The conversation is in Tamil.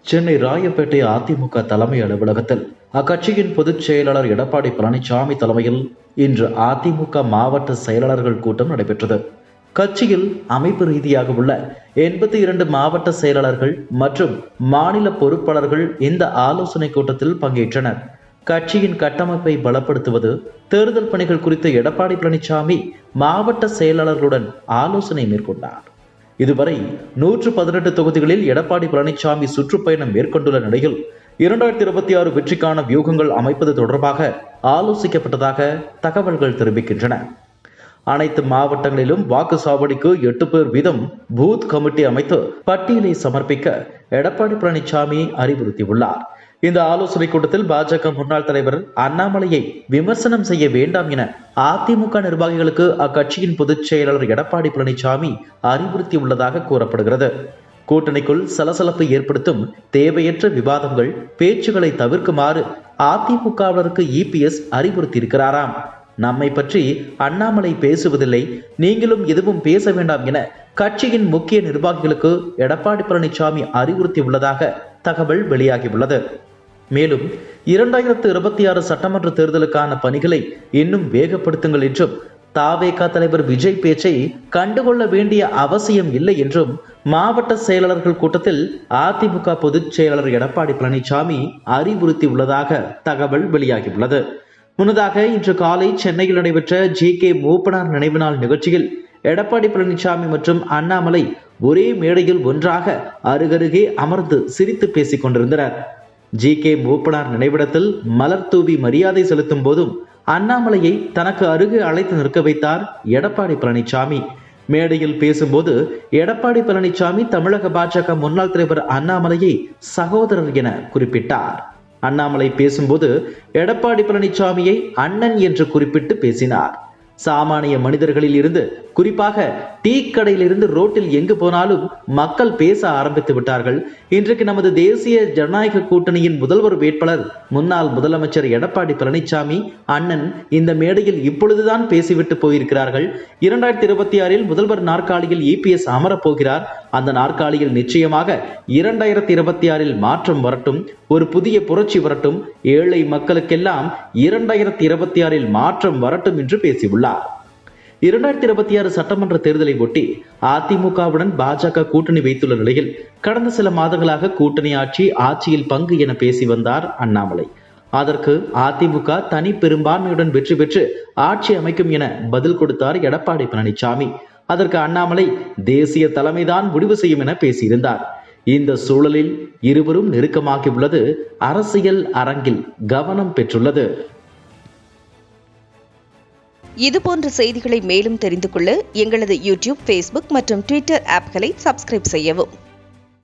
சென்னை ராயப்பேட்டை அதிமுக தலைமை அலுவலகத்தில் அக்கட்சியின் பொதுச் செயலாளர் எடப்பாடி பழனிசாமி தலைமையில் இன்று அதிமுக மாவட்ட செயலாளர்கள் கூட்டம் நடைபெற்றது. கட்சியில் அமைப்பு ரீதியாக உள்ள 82 மாவட்ட செயலாளர்கள் மற்றும் மாநில பொறுப்பாளர்கள் இந்த ஆலோசனை கூட்டத்தில் பங்கேற்றனர். கட்சியின் கட்டமைப்பை பலப்படுத்துவது, தேர்தல் பணிகள் குறித்து எடப்பாடி பழனிசாமி மாவட்ட செயலாளர்களுடன் ஆலோசனை மேற்கொண்டார். இதுவரை 118 தொகுதிகளில் எடப்பாடி பழனிசாமி சுற்றுப்பயணம் மேற்கொண்டுள்ள நிலையில் 2026 வெற்றிக்கான வியூகங்கள் அமைப்பது தொடர்பாக ஆலோசிக்கப்பட்டதாக தகவல்கள் தெரிவிக்கின்றன. அனைத்து மாவட்டங்களிலும் வாக்குச்சாவடிக்கு 8 பேர் வீதம் பூத் கமிட்டி அமைத்து பட்டியலை சமர்ப்பிக்க எடப்பாடி பழனிசாமி அறிவுறுத்தியுள்ளார். இந்த ஆலோசனை கூட்டத்தில் பாஜக முன்னாள் தலைவர் அண்ணாமலையை விமர்சனம் செய்ய வேண்டாம் என அதிமுக நிர்வாகிகளுக்கு அக்கட்சியின் பொதுச் செயலாளர் எடப்பாடி பழனிசாமி அறிவுறுத்தியுள்ளதாக கூறப்படுகிறது. கூட்டணிக்குள் சலசலப்பு ஏற்படுத்தும் தேவையற்ற விவாதங்கள், பேச்சுகளை தவிர்க்குமாறு அதிமுகவினருக்கு இபிஎஸ் அறிவுறுத்தியிருக்கிறாராம். நம்மை பற்றி அண்ணாமலை பேசுவதில்லை, நீங்களும் எதுவும் பேச வேண்டாம் என கட்சியின் முக்கிய நிர்வாகிகளுக்கு எடப்பாடி பழனிசாமி அறிவுறுத்தியுள்ளதாக தகவல் வெளியாகியுள்ளது. மேலும் 2026 சட்டமன்ற தேர்தலுக்கான பணிகளை இன்னும் வேகப்படுத்துங்கள் என்றும், தாவேகா தலைவர் விஜய் பேச்சை கண்டுகொள்ள வேண்டிய அவசியம் இல்லை என்றும் மாவட்ட செயலாளர்கள் கூட்டத்தில் அதிமுக பொதுச் செயலாளர் எடப்பாடி பழனிசாமி அறிவுறுத்தியுள்ளதாக தகவல் வெளியாகியுள்ளது. முன்னதாக இன்று காலை சென்னையில் நடைபெற்ற ஜி.கே. மூப்பனார் நினைவு நாள் நிகழ்ச்சியில் எடப்பாடி பழனிசாமி மற்றும் அண்ணாமலை ஒரே மேடையில் ஒன்றாக அருகருகே அமர்ந்து சிரித்து பேசிக் கொண்டிருந்தனர். ஜி.கே. மூப்பனார் நினைவிடத்தில் மலர் தூவி மரியாதை செலுத்தும் போதும் அண்ணாமலையை தனக்கு அருகே அழைத்து நிற்க வைத்தார் எடப்பாடி பழனிசாமி. மேடையில் பேசும்போது எடப்பாடி பழனிசாமி தமிழக பாஜக முன்னாள் தலைவர் அண்ணாமலையை சகோதரர் என குறிப்பிட்டார். அண்ணாமலை பேசும்போது எடப்பாடி பழனிசாமியை அண்ணன் என்று குறிப்பிட்டு பேசினார். சாமானிய மனிதர்களில் இருந்து, குறிப்பாக டீ கடையில் இருந்து ரோட்டில் எங்கு போனாலும் மக்கள் பேச ஆரம்பித்து விட்டார்கள். இன்றைக்கு நமது தேசிய ஜனநாயக கூட்டணியின் முதல்வர் வேட்பாளர் முன்னாள் முதலமைச்சர் எடப்பாடி பழனிசாமி அண்ணன் இந்த மேடையில் இப்பொழுதுதான் பேசிவிட்டு போயிருக்கிறார்கள். 2026 முதல்வர் நாற்காலியில் இபிஎஸ் அமரப் போகிறார். அந்த நாற்காலியில் நிச்சயமாக 2026 மாற்றம் வரட்டும், ஒரு புதிய புரட்சி வரட்டும், ஏழை மக்களுக்கெல்லாம் 2026 மாற்றம் வரட்டும் என்று பேசியுள்ளார். 2026 சட்டமன்ற தேர்தலை ஒட்டி அதிமுகவுடன் பாஜக கூட்டணி வைத்துள்ள நிலையில் கடந்த சில மாதங்களாக கூட்டணி ஆட்சியில் பங்கு என பேசி வந்தார் அண்ணாமலை. அதற்கு அதிமுக தனி பெரும்பான்மையுடன் வெற்றி பெற்று ஆட்சி அமைக்கும் என பதில் கொடுத்தார் எடப்பாடி பழனிசாமி. அதற்கு அண்ணாமலை தேசிய தலைமைதான் முடிவு செய்யும் என பேசியிருந்தார். இந்த சூழலில் இருவரும் நெருக்கமாகியுள்ளது அரசியல் அரங்கில் கவனம் பெற்றுள்ளது. இதுபோன்ற செய்திகளை மேலும் தெரிந்து கொள்ள எங்களது யூடியூப், ஃபேஸ்புக் மற்றும் ட்விட்டர் ஆப்களை சப்ஸ்கிரைப் செய்யவும்.